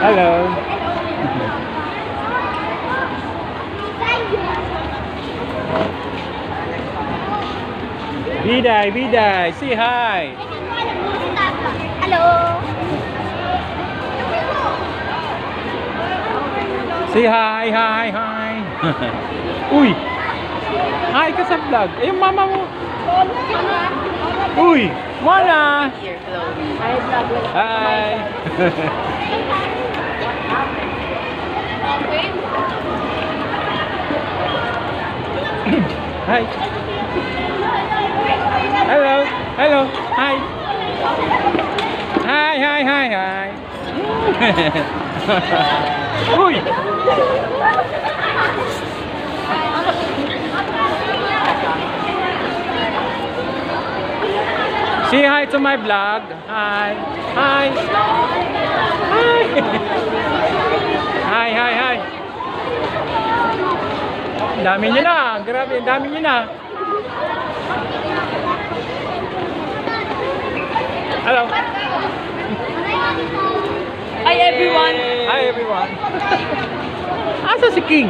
Hello. Biday, Biday, say hi. Hello. Say hi, hi, hi. Uy. Hi ka sa vlog. Eh, yung mama mo. Uy, Mona. Hi. Hi. Hello. Hello. Hi. Hi, hi, hi, hi. Uy. Say hi to my vlog. Hi. Hi. Hi. Hi, hi, hi. Dami niyo na. Grabe, dami niyo na. Hello. Hi everyone! Hi everyone. Asa si King?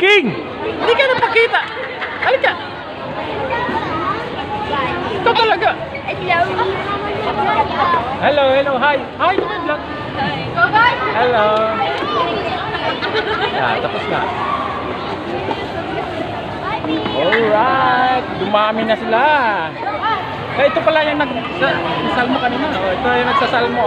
King! Hindi ka napakita. Halika. Ito talaga. Hello, hello, hi. Hi to my vlog. Hello. Tapos na. Alright. Dumami na sila. Ito pala yung nagsasalmo kanina. Ito yung nagsasalmo.